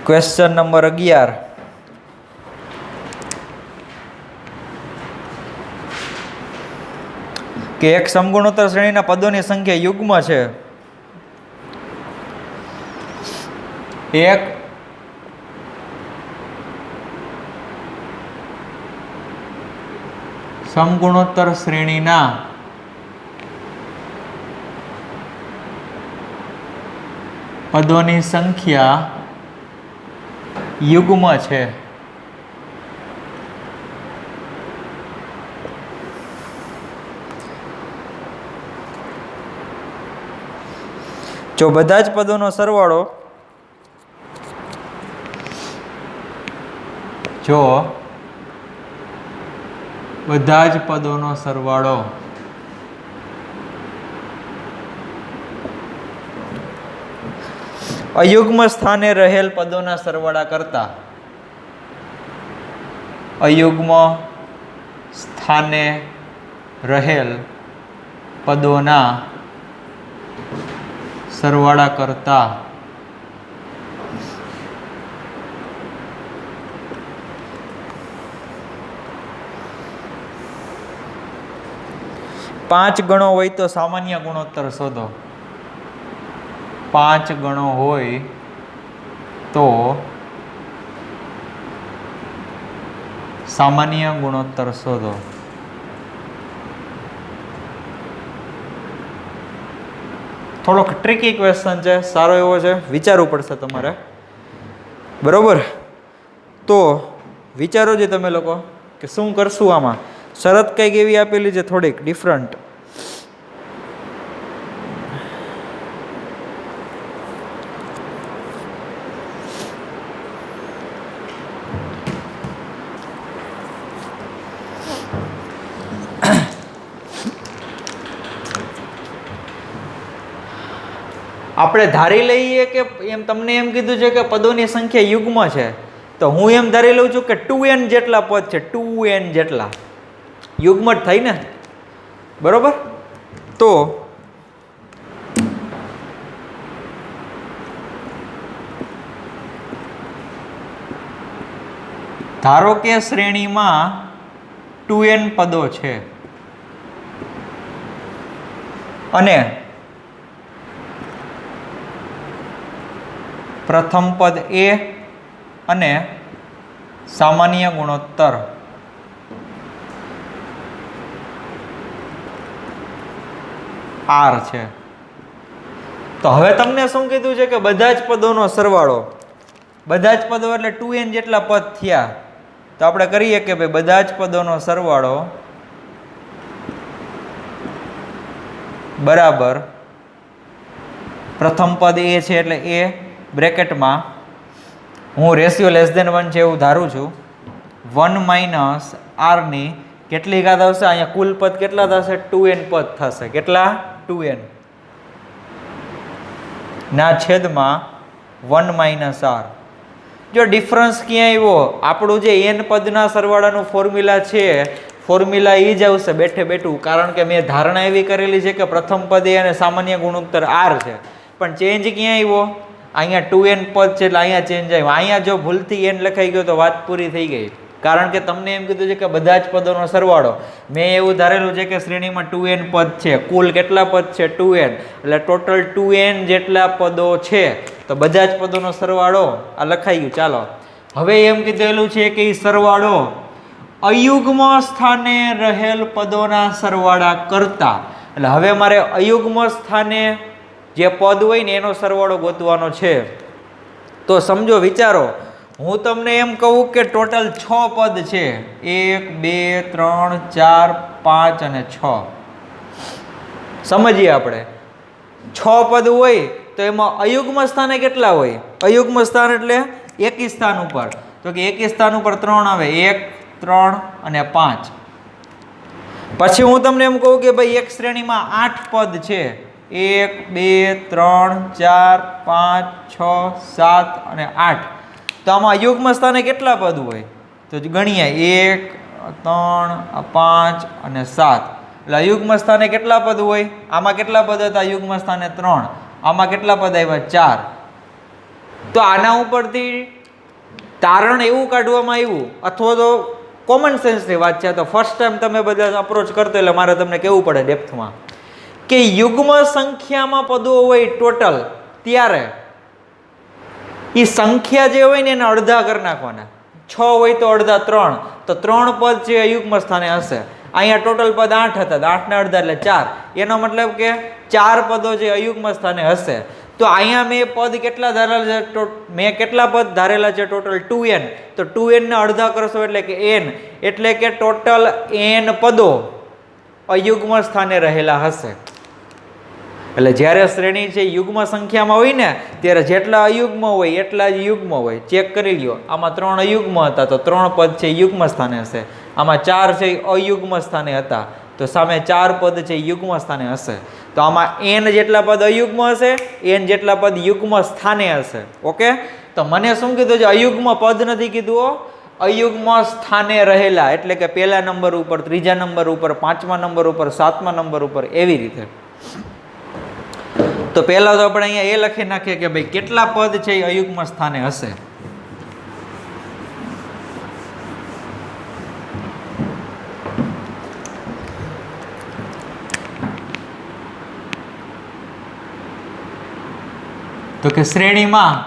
Speaker 1: Question number 11. કે એક સમગુણોત્તર શ્રેણીના પદોની સંખ્યા યુગ્મ છે. એક સમગુણોત્તર શ્રેણીના પદોની સંખ્યા યુગ્મ છે. જો બધા જ પદોનો સરવાળો બધા જ પદોનો સરવાળો અયુગ્મ સ્થાને રહેલ પદોના સરવાળા કરતા અયુગ્મ સ્થાને રહેલ પદોના સરવાળા કરતા પાંચ ગણો હોય તો સામાન્ય ગુણોત્તર શોધો. 5 ગણો હોય તો સામાન્ય ગુણોત્તર શોધો. થોડોક ટ્રિકી ક્વેશ્ચન છે, સારો એવો છે, વિચારવું પડશે તમારે, બરોબર. તો વિચારો જે તમે લોકો કે શું કરશું આમાં. શરત કંઈક એવી આપેલી છે થોડીક ડિફરન્ટ. આપણે ધારી લઈએ કે એમ તમને એમ કીધું છે કે પદોની સંખ્યા યુગ્મ છે, તો હું એમ ધારી લઉં છું કે 2n જેટલા પદ છે, 2n જેટલા યુગ્મ જ થઈ ને, બરોબર? તો ધારો કે શ્રેણીમાં 2n પદો છે અને પ્રથમ પદ a અને સામાન્ય ગુણોત્તર r છે. તો હવે તમને શું કીધું છે કે બધા જ પદોનો સરવાળો, બધા જ પદો એટલે 2n જેટલા પદ થયા, તો આપણે કરીએ કે ભાઈ બધા જ પદોનો સરવાળો બરાબર પ્રથમ પદ એ છે એટલે એ બ્રેકેટમાં હું રેશિયો <1 છે એવું ધારું છું, 1 માઇનસ r ની કેટલી ઘાત આવશે? અહીંયા કુલ પદ કેટલા થશે? 2n પદ થશે. કેટલા? 2n ના છેદમાં 1 માઇનસ r. જો ડિફરન્સ ક્યાં આવ્યો? આપણું જે n પદના સરવાળાનું ફોર્મ્યુલા છે, ફોર્મ્યુલા એ જ આવશે બેઠે બેઠું, કારણ કે મેં ધારણા એવી કરેલી છે કે પ્રથમ પદ એ અને સામાન્ય ગુણોત્તર r છે. પણ ચેન્જ ક્યાં આવ્યો? અહીંયા 2n પદ છે એટલે અહીંયા ચેન્જ આવ્યો. અહીંયા જો ભૂલથી n લખાઈ ગયો તો વાત પૂરી થઈ ગઈ, કારણ કે તમને એમ કીધું છે કે બધા જ પદોનો સરવાળો. મેં એવું ધારેલું છે કે શ્રેણીમાં 2n પદ છે, કુલ કેટલા પદ છે? 2n, એટલે ટોટલ 2n જેટલા પદો છે, તો બધા જ પદોનો સરવાળો આ લખાઈ ગયું. ચાલો હવે એમ કીધેલું છે કે એ સરવાળો અયુગ્મ સ્થાને રહેલ પદોના સરવાળા કરતા, એટલે હવે મારે અયુગ્મ સ્થાને જે પદ હોય ને એનો સરવાળો ગોતવાનો છે. તો સમજો, વિચારો, હું તમને એમ કહું કે ટોટલ 6 પદ છે, 1 2 3 4 5 અને 6. સમજીએ આપણે, 6 પદ હોય તો એમાં અયુગ્મ સ્થાને કેટલા હોય? અયુગ્મ સ્થાન એટલે એકી સ્થાન ઉપર, તો કે એકી સ્થાન ઉપર 3 આવે, 1 3 અને 5. પછી હું તમને એમ કહું કે ભાઈ એક શ્રેણીમાં 8 પદ છે, 1 2 3 4 5 6 7 અને 8. તો આમાં અયુગ્મ સ્થાને કેટલા પદ હોય? તો ગણીએ, 1 3 5 અને 7. એટલે અયુગ્મ સ્થાને કેટલા પદ હોય? આમાં કેટલા પદ હતા અયુગ્મ સ્થાને? 3. આમાં કેટલા પદ આવ્યા? 4. તો આના ઉપરથી તારણ એવું કાઢવામાં આવ્યું, અથવા તો કોમન સેન્સની વાત છે, તો ફર્સ્ટ ટાઈમ તમે બધા અપ્રોચ કરતો એટલે મારે તમને કહેવું પડે ડેપ્થમાં કે યુગ્મ સંખ્યામાં પદો હોય ટોટલ, ત્યારે એ સંખ્યા જે હોય ને એને અડધા કરી નાખવાના. 6 હોય તો અડધા 3, તો 3 પદ છે અયુગ્મ સ્થાને હશે. અહીંયા ટોટલ પદ 8 હતા, 8 ના અડધા એટલે 4. એનો મતલબ કે 4 પદો જે અયુગ્મ સ્થાને હશે. તો અહીંયા મેં પદ કેટલા ધારેલા છે? મેં કેટલા પદ ધારેલા છે? Total 2n. તો 2n ના અડધા કરશો એટલે કે n, એટલે કે ટોટલ n પદો અયુગ્મ સ્થાને રહેલા હશે. એટલે જ્યારે શ્રેણી છે યુગ્મ સંખ્યામાં હોય ને, ત્યારે જેટલા અયુગ્મ હોય એટલા જ યુગ્મ હોય. ચેક કરી લ્યો, આમાં 3 અયુગ્મ હતા તો 3 પદ છે યુગ્મ સ્થાને હશે. આમાં 4 છે અયુગ્મ સ્થાને હતા, તો સામે 4 પદ છે યુગ્મ સ્થાને હશે. તો આમાં n જેટલા પદ અયુગ્મ હશે, n જેટલા પદ યુગ્મ સ્થાને હશે. ઓકે, તો મને શું કીધું છે? અયુગ્મ પદ નથી કીધું, અયુગ્મ સ્થાને રહેલા, એટલે કે પહેલા નંબર ઉપર, ત્રીજા નંબર ઉપર, 5મા નંબર ઉપર, 7મા નંબર ઉપર, એવી રીતે. તો પહેલા તો આપણે અહીંયા એ લખી નાખીએ કે ભાઈ કેટલા પદ છે એ અયુગ્મ સ્થાને હશે. તો કે શ્રેણીમાં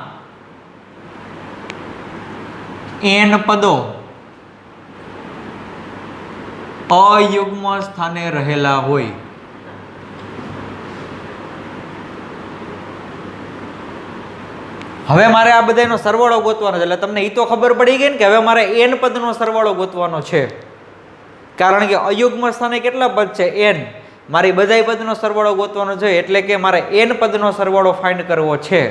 Speaker 1: n પદો અયુગ્મ સ્થાને રહેલા હોય. હવે મારે આ બધાનો સરવાળો ગોતવાનો છે, એટલે તમને એ તો ખબર પડી ગઈ ને કે હવે મારે n પદનો સરવાળો ગોતવાનો છે, કારણ કે અયુગ્મ સ્થાને કેટલા પદ છે? n. મારી બધાય પદનો સરવાળો ગોતવાનો છે, એટલે કે મારે n પદનો સરવાળો ફાઇન્ડ કરવો છે.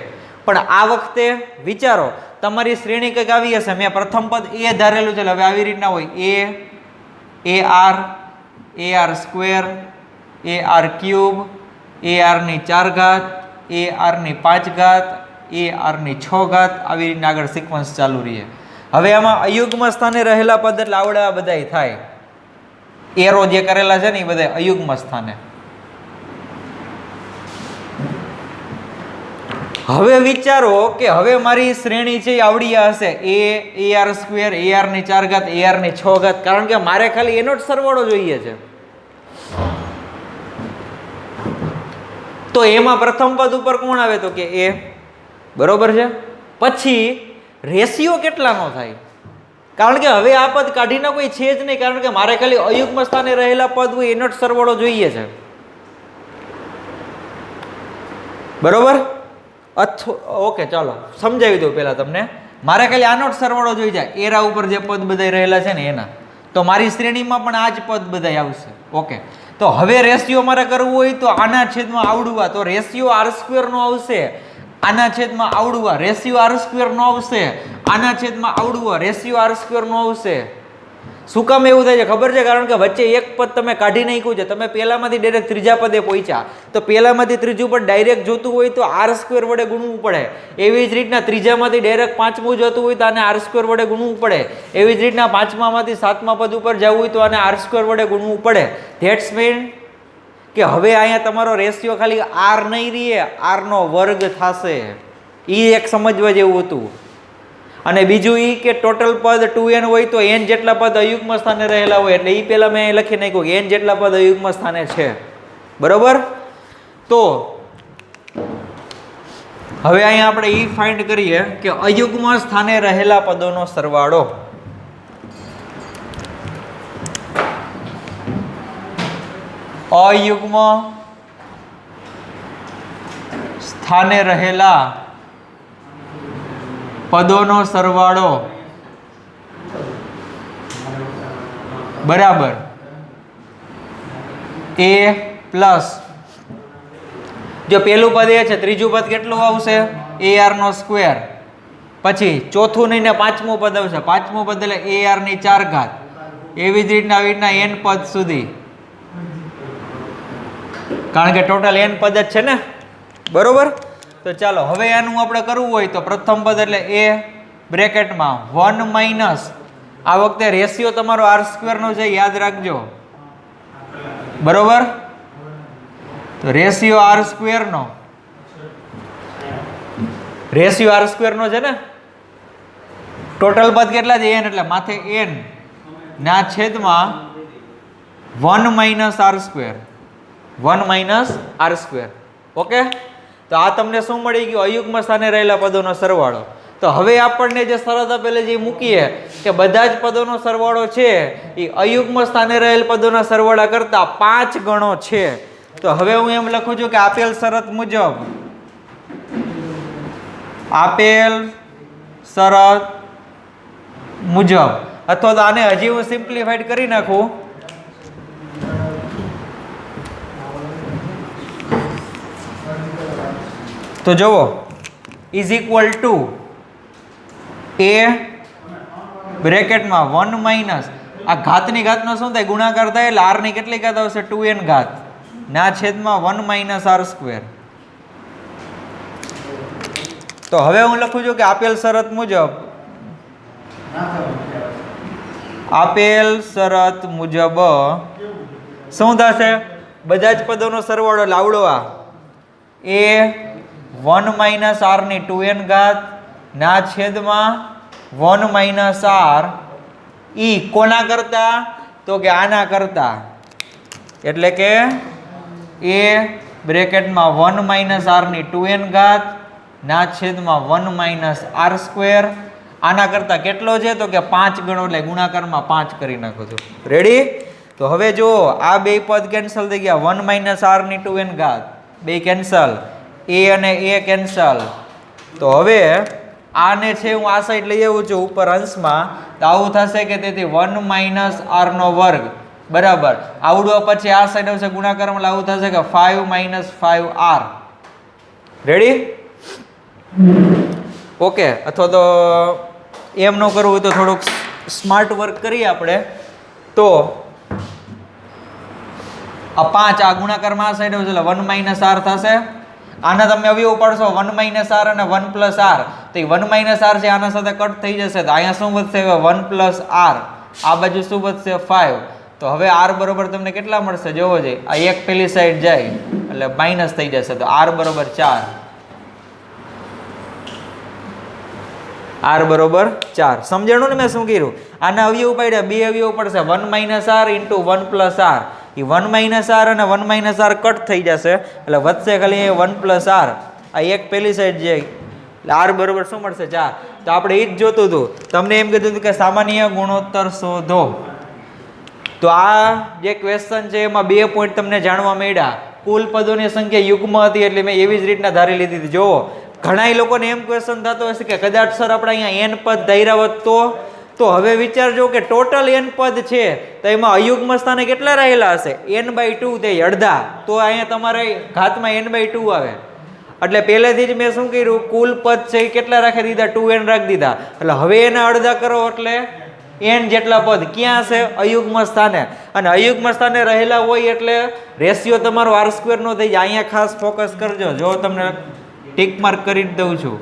Speaker 1: પણ આ વખતે વિચારો, તમારી શ્રેણી કંઈક આવી હશે. મેં પ્રથમ પદ a ધારેલું છે, હવે આવી રીતના હોય: ar ar² ar³ ar ની 4 ઘાત એ આરની 5 ઘાત, એ આરની 6 ઘાત, આવી રીતના આગળ સિક્વન્સ ચાલુ રહીએ. હવે આમાં અયુગ્મ સ્થાને રહેલા પદ એટલે આવડા બધાય થાય. એરો જે કરેલા છે ને એ બધા અયુગ્મ સ્થાને. હવે વિચારો કે હવે મારી શ્રેણી છે એ આવડી હશે એ આર સ્ક્વેર, એ આરની 4 ઘાત, એ આરની 6 ઘાત, કારણ કે મારે ખાલી એનો જ સરવાળો જોઈએ છે. તો એમાં પ્રથમ પદ ઉપર કોણ આવે તો કે એ, બરોબર છે. પછી રેશિયો કેટલાનો થાય, કારણ કે હવે આ પદ કાઢીને કોઈ છે જ નહીં, કારણ કે મારે ખાલી અયુગ્મ સ્થાને રહેલા પદ હોય એનો જ સરવાળો જોઈએ છે, બરોબર. ઓકે, ચાલો સમજાવી દઉં પહેલા તમને. મારે ખાલી આનો જ સરવાળો જોઈ જાય, એરા ઉપર જે પદ બધા રહેલા છે ને એના, તો મારી શ્રેણીમાં પણ આ જ પદ બધા આવશે. ઓકે, તો હવે રેશિયો મારે કરવું હોય તો આના છેદમાં આવડવા, તો રેશિયો આર સ્ક્વેર નો આવશે, આના છેદમાં આવડવા રેશિયો આર સ્ક્વેર નો આવશે, આના છેદમાં આવડવા રેશિયો આર સ્ક્વેર નો આવશે. શું કામ એવું થાય છે ખબર છે? કારણ કે વચ્ચે એક પદ તમે કાઢી નાખ્યું છે, તમે પહેલામાંથી ડાયરેક્ટ ત્રીજા પદે પહોંચ્યા, તો પહેલામાંથી ત્રીજું પદ ડાયરેક્ટ જોતું હોય તો આર સ્ક્વેર વડે ગુણવું પડે. એવી જ રીતના ત્રીજામાંથી ડાયરેક્ટ પાંચમું જોતું હોય તો આને આર સ્ક્વેર વડે ગુણવું પડે. એવી જ રીતના પાંચમામાંથી સાતમા પદ ઉપર જવું હોય તો આને આર સ્ક્વેર વડે ગુણવું પડે. ધેટ્સ મીન કે હવે અહીંયા તમારો રેશિયો ખાલી આર નહીં રહીએ, આર નો વર્ગ થશે. એ એક સમજવા જેવું હતું. અને બીજું એ કે ટોટલ પદ 2n હોય તો n જેટલા પદ અયુગ્મ સ્થાને રહેલા હોય, એટલે એ પહેલા મેં લખી નાખ્યું કે n જેટલા પદ અયુગ્મ સ્થાને છે, બરોબર. તો હવે અહીંયા આપણે એ ફાઇન્ડ કરીએ કે અયુગ્મ સ્થાને રહેલા પદોનો સરવાળો. અયુગ્મ સ્થાને રહેલા પદોનો સરવાળો બરાબર એ પ્લસ, જો પેલું પદ એ છે, ત્રીજું પદ કેટલું આવશે એ આર નો સ્ક્વેર, પછી ચોથું નહીં ને પાંચમું પદ આવશે, પાંચમું પદ એટલે એ આર ની 4 ઘાત, એવી જ રીતના આવી રીતના n પદ સુધી, કારણ કે ટોટલ n પદ જ છે ને, બરોબર. તો ચાલો હવે આનું આપણે કરવું હોય તો પ્રથમ પદ એટલે એ બ્રેકેટમાં 1 માઇનસ, આ વખતે રેશિયો તમારો આર સ્ક્વેર નો છે, યાદ રાખજો, બરોબર. તો રેશિયો આર સ્ક્વેર નો, રેશિયો આર સ્ક્વેર નો છે ને, ટોટલ પદ કેટલા છે n, એટલે માથે n ના છેદમાં 1 minus R square, 1 minus R square. Okay, તો આ તમને શું મળી ગયું? અયુગ્મ સ્થાને રહેલા પદોનો સરવાળો. તો હવે આપણને જે શરત આપેલી જે મૂકીએ કે બધા જ પદોનો સરવાળો છે એ અયુગ્મ સ્થાને રહેલ પદોના સરવાળા કરતા 5 ગણો છે. તો હવે હું એમ લખું છું કે આપેલ શરત મુજબ, આપેલ શરત મુજબ, અથવા તો આને હજી હું સિમ્પ્લિફાઈડ કરી નાખું, તો જુઓ ઇઝ ઇક્વલ ટુ એ બ્રેકેટમાં 1 માઇનસ, આ ઘાતની ઘાતનો શું થાય? ગુણાકાર થાય, એટલે આર ની કેટલી ઘાત આવશે? 2n ઘાત ના છેદમાં 1 માઇનસ આર સ્ક્વેર. તો હવે હું લખું છું કે આપેલ શરત મુજબ, આપેલ શરત મુજબ શું થશે? બધા જ પદોનો સરવાળો લાવડો આ એ 1 માઇનસ આર ની 2n ઘાત ના છેદમાં 1 માઇનસ આર, ઈ કોના કરતા? તો કે આના કરતા, એટલે કે એ બ્રેકેટમાં 1 માઇનસ આર ની 2n ઘાત ના છેદમાં 1 માઇનસ આર સ્ક્વેર, આના કરતા કેટલો છે? તો કે 5 ગણો, એટલે ગુણાકારમાં 5 કરી નાખો છો. રેડી? તો હવે જો આ બે પદ કેન્સલ થઈ ગયા, 1 માઇનસ આર ની 2n ઘાત બે કેન્સલ, એ અને એ કેન્સલ. તો હવે આને છે હું આ સાઈડ લઈ આવું છું ઉપર અંશમાં, તો આવું થશે કે તેથી 1 માઇનસ આર નો વર્ગ બરાબર આવડો, પછી આ સાઈડ આવશે ગુણાકારમાં, આવું થશે કે 5 માઇનસ 5 આર. રેડી? ઓકે, અથવા તો એમ ન કરવું હોય તો થોડુંક સ્માર્ટ વર્ક કરીએ આપણે. તો આ 5 આ ગુણાકારમાં આ સાઈડ આવશે એટલે 1 માઇનસ આર થશે, આના તમે અવયવ પાડશો 1 - r અને 1 + r, તો એ 1 - r છે આના સાથે કટ થઈ જશે, તો અહીંયા શું વધશે 1 + r, આ બાજુ શું વધશે 5, તો હવે r બરોબર તમને કેટલા મળશે જોવો છે, આ એક પેલી સાઈડ જાય એટલે માઇનસ થઈ જશે, તો r બરોબર 4, r બરોબર 4. સમજાણું ને મેં શું કર્યું? આના અવયવ પાડ્યા, બે અવયવ પડશે 1 - r × 1 + r, એ 1 - r અને 1 - r કટ થઈ જશે એટલે વધશે ખાલી 1 + r, આ એક પેલી સાઈડ જાય એટલે r બરોબર શું મળશે 4. તો આપણે એ જ જોતું હતું, તમને એમ કીધું હતું કે સામાન્ય ગુણોત્તર શોધો, તો આ જે ક્વેશ્ચન છે એમાં 2 પોઈન્ટ તમને જાણવા મળ્યા. કુલ પદોની સંખ્યા યુગ્મ હતી એટલે મેં એવી જ રીતના ધારી લીધી હતી. જુઓ ઘણા લોકોને એમ ક્વેશ્ચન થતો હશે કે કદાચ સર આપણે અહીંયા n પદ ધાર્યા હોત તો હવે વિચારજો કે ટોટલ n પદ છે તો એમાં અયુગ્મ સ્થાને કેટલા રહેલા હશે? n/2, તે અડધા, તો અહીંયા તમારે ઘાતમાં n/2 આવે. એટલે પહેલેથી જ મેં શું કર્યું, કુલ પદ છે એ કેટલા રાખી દીધા? 2n રાખી દીધા. એટલે હવે એના અડધા કરો એટલે n જેટલા પદ ક્યાં હશે? અયુગ્મ સ્થાને. અને અયુગ્મ સ્થાને રહેલા હોય એટલે રેશિયો તમારો r² નો થઈ જાય. અહીંયા ખાસ ફોકસ કરજો, જો તમને ટીક માર્ક કરી દઉં છું,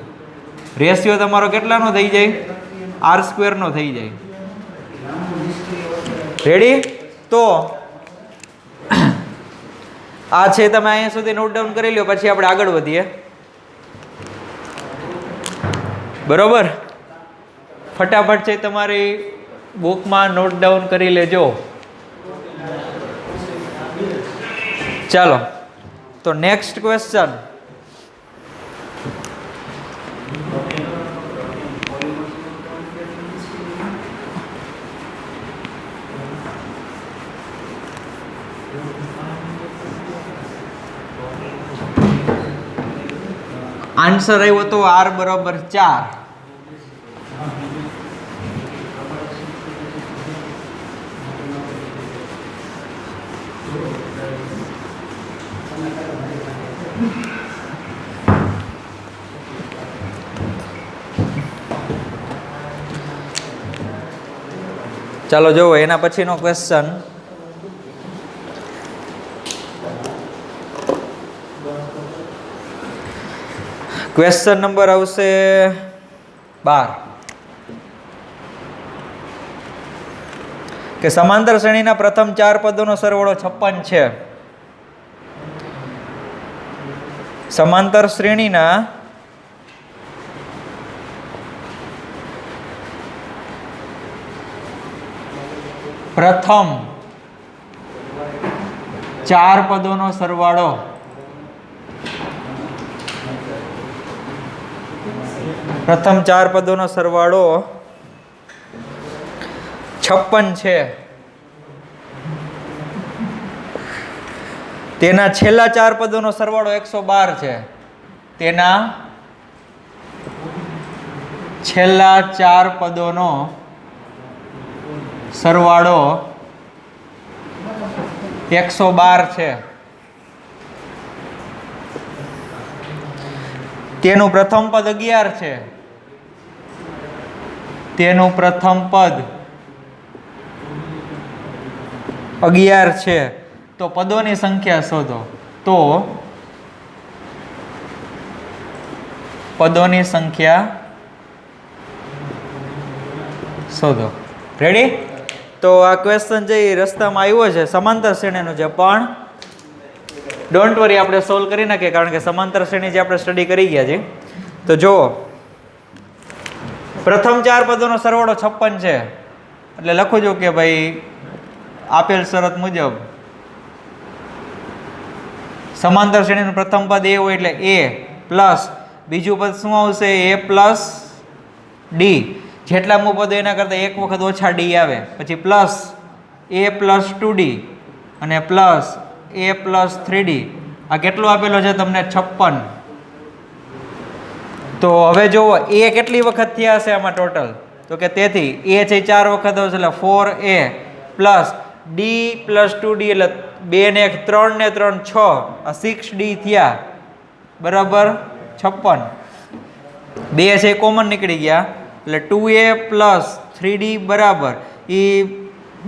Speaker 1: રેશિયો તમારો કેટલાનો થઈ જાય? r² નો થઈ જાય. રેડી? તો આ છે, તમે અહીંયા સુધી નોટ ડાઉન કરી લો, પછી આપણે આગળ વધીએ. બરોબર? ફટાફટ છે તમારી બુકમાં નોટ ડાઉન કરી લેજો. ચાલો, તો નેક્સ્ટ ક્વેશ્ચન. આન્સર આવ્યો તો r બરોબર 4. ચાલો જોવો એના પછીનો ક્વેશ્ચન. ક્વેશ્ચન નંબર આવશે 12 કે સમાંતર શ્રેણીના પ્રથમ 4 પદોનો સરવાળો 56 છે. સમાંતર શ્રેણીના પ્રથમ 4 પદોનો સરવાળો પ્રથમ 4 પદોનો સરવાળો 56 છે. તેના છેલ્લા 4 પદોનો સરવાળો 112 છે. તેના છેલ્લા 4 પદોનો સરવાળો 112 છે. તેનું પ્રથમ પદ 11 છે. તેનું પ્રથમ પદ 11 છે. તો પદોની સંખ્યા શોધો. તો પદોની સંખ્યા શોધો. રેડી? તો આ ક્વેશ્ચન જે રસ્તામાં આવ્યો છે સમાંતર શ્રેણીનો છે, પણ ડોન્ટ વરી, આપણે સોલ્વ કરી નાખીએ, કારણ કે સમાંતર શ્રેણી જે આપણે સ્ટડી કરી ગયા છે. તો જુઓ, પ્રથમ 4 પદોનો સરવાળો 56 છે, એટલે લખું છું કે ભાઈ આપેલ શરત મુજબ સમાંતર શ્રેણીનું પ્રથમ પદ a હોય એટલે a પ્લસ બીજું પદ શું આવશે? a plus d. જેટલામું પદ એના કરતાં એક વખત ઓછા d આવે, પછી પ્લસ a પ્લસ 2d અને પ્લસ a પ્લસ 3d. આ કેટલો આપેલો છે તમને? 56. તો હવે જુઓ a કેટલી વખત થયા હશે આમાં ટોટલ? તો કે તેથી a છે 4 વખત આવશે એટલે 4a plus d plus 2d એટલે 2 ને 1 3 ને 3 6, આ 6d થયા. બરાબર 56. 2 છે કોમન નીકળી ગયા એટલે 2a પ્લસ 3d બરાબર એ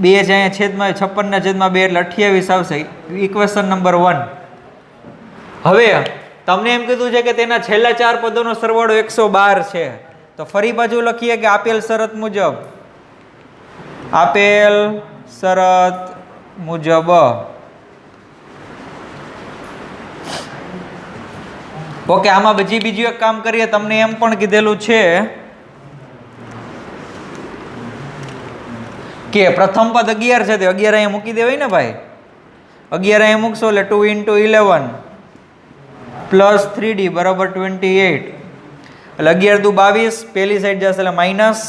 Speaker 1: 2 છે અહીંયા છેદમાં 56 ના છેદમાં 2 એટલે 28 આવશે. Equation number 1. હવે તમને એમ કીધું છે કે તેના છેલ્લા 4 પદોનો સરવાળો 112 છે. તો ફરી પાછું લખીએ કે આપેલ શરત મુજબ ઓકે. આમાં બીજું એક કામ કરીએ. તમને એમ પણ કીધેલું છે કે પ્રથમ પદ 11 છે, તો 11 અહીંયા મૂકી દેવાય ને ભાઈ. 11 અહીંયા મૂકશો એટલે 2 × 11 પ્લસ 3d બરાબર 28. એટલે 11 દુ 22, પેલી સાઈડ જશે એટલે માઇનસ,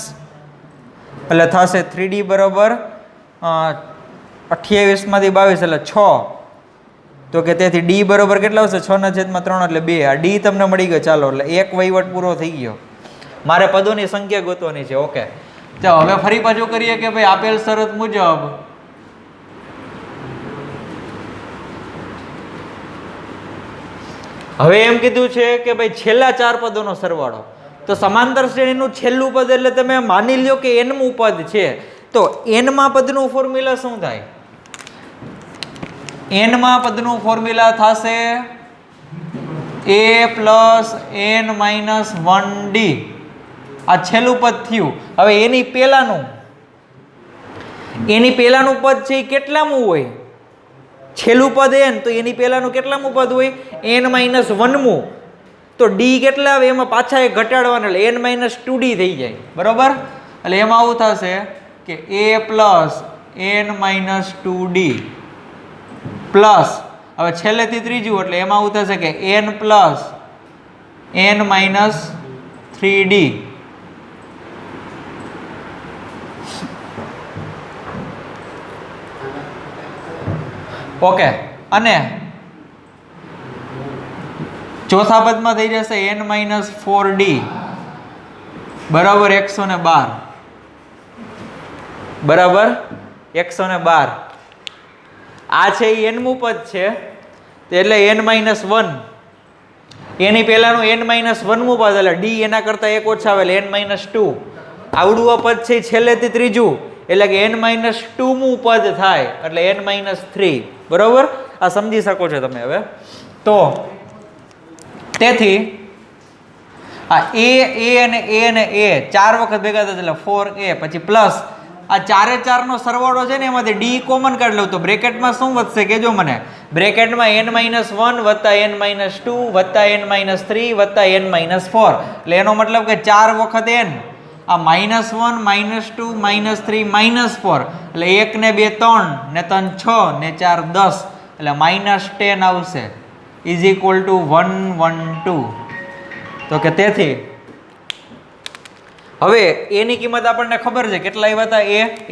Speaker 1: એટલે થશે 3d બરાબર 28 માંથી 22 એટલે 6. તો કે તેથી d બરાબર કેટલા આવશે? 6/3 એટલે 2. આ d તમને મળી ગયો. ચાલો, એટલે એક વહીવટ પૂરો થઈ ગયો. મારે પદોની સંખ્યા ગોતવાની છે. ઓકે, ચાલો હવે ફરી પાછું કરીએ કે ભાઈ આપેલ શરત મુજબ હવે એમ કીધું છે કે ભાઈ છેલ્લા 4 પદોનો સરવાળો. તો સમાંતર શ્રેણીનું છેલ્લું પદ એટલે તમે માની લ્યો કે nમું પદ છે. તો nમા પદનું ફોર્મ્યુલા શું થાય? nમા પદનું ફોર્મ્યુલા થશે a + n - 1d. આ છેલ્લું પદ થયું. હવે એની પહેલાનું પદ છે એ કેટલામું હોય? છેલ્લું પદ n, તો એની પહેલાનું કેટલામું પદ હોય? n - 1મું. તો d કેટલા આવે? એમાં પાછા એક ઘટાડવાના એટલે n - 2d થઈ જાય. બરોબર? એટલે એમાં આવું થશે કે a + n - 2d પ્લસ, હવે છેલ્લેથી ત્રીજું એટલે એમાં આવું થશે કે n + n - 3d. ઓકે, અને ચોથા પદમાં થઈ જશે n - 4d બરાબર 112. બરાબર 112. આ છે એ nમું પદ છે, એટલે n - 1. એની પહેલાનું n - 1મું પદ એટલે d એના કરતા એક ઓછા આવે એટલે n - 2. આવડું આ પદ છે છેલ્લેથી ત્રીજું એટલે કે n - 2મું પદ થાય એટલે n - 3. બરોબર? આ સમજી શકો છો તમે હવે. તો તેથી આ a અને a 4 વખત ભેગા થશે એટલે 4a, પછી પ્લસ આ 4 એ 4 નો સરવાળો છે ને એમાંથી d કોમન કાઢી લઉં તો બ્રેકેટમાં શું વધશે કેજો મને? બ્રેકેટમાં n - 1 વત્તા n - 2 વત્તા n - 3 વત્તા n - 4. એટલે એનો મતલબ કે 4 વખત n, આ -1 -2 -3 -4 એટલે 1 ને 2 3 ને 3 6 ને 4 10 એટલે -10 આવશે ઇઝ ઇક્વલ ટુ 112. તો કે તેથી હવે એની કિંમત આપણને ખબર છે કેટલા આવ્યા હતા?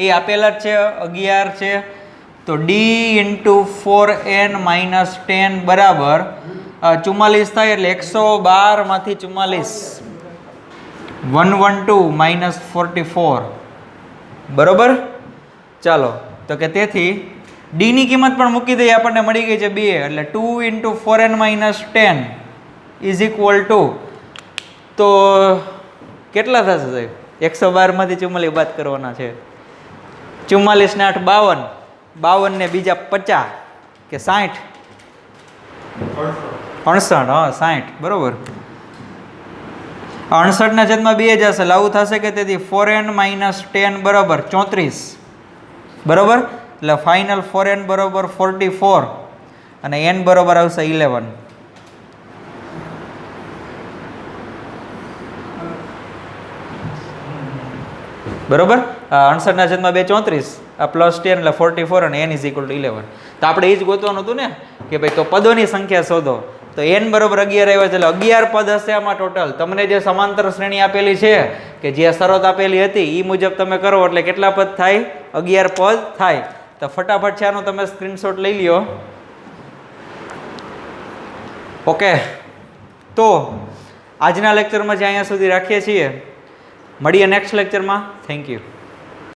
Speaker 1: એ આપેલા જ છે 11 છે. તો d × 4n - 10 બરાબર 44 થાય એટલે 112 માંથી 44 112 - 44. બરોબર? ચાલો, તો કે તેથી d ની કિંમત પણ મૂકી દઈએ, આપણને મળી ગઈ છે 2 એટલે 2 × 4n - 10 ઇઝ ઇક્વલ ટુ, તો કેટલા થશે સાહેબ? 112 માંથી 44 બાદ કરવાના છે. 44 ને 8 52, 52 ને બીજા 50 કે 60 68. હા 60. બરોબર. 68 ના છેદમાં 2 જશે એટલે આવું થશે કે તેથી 4n - 10 બરાબર 34. બરોબર? એટલે ફાઇનલ 4n બરાબર 44 અને n બરાબર આવશે 11. બરોબર? 68 ના છેદમાં 2 34, આ પ્લસ 10 એટલે 44 અને n ઇઝ ઇક્વલ ટુ 11. તો આપણે એ જ ગોતવાનું હતું ને કે ભાઈ તો પદોની સંખ્યા શોધો. તો n બરોબર 11 આવ્યા છે એટલે 11 પદ હશે આમાં ટોટલ. તમને જે સમાંતર શ્રેણી આપેલી છે કે જે શરત આપેલી હતી એ મુજબ તમે કરો એટલે કેટલા પદ થાય? 11 પદ થાય. તો ફટાફટ છે આનો તમે સ્ક્રીનશોટ લઈ લ્યો. ઓકે, તો આજના લેક્ચરમાં જે અહીંયા સુધી રાખીએ છીએ. મળીએ નેક્સ્ટ લેક્ચરમાં. Thank you.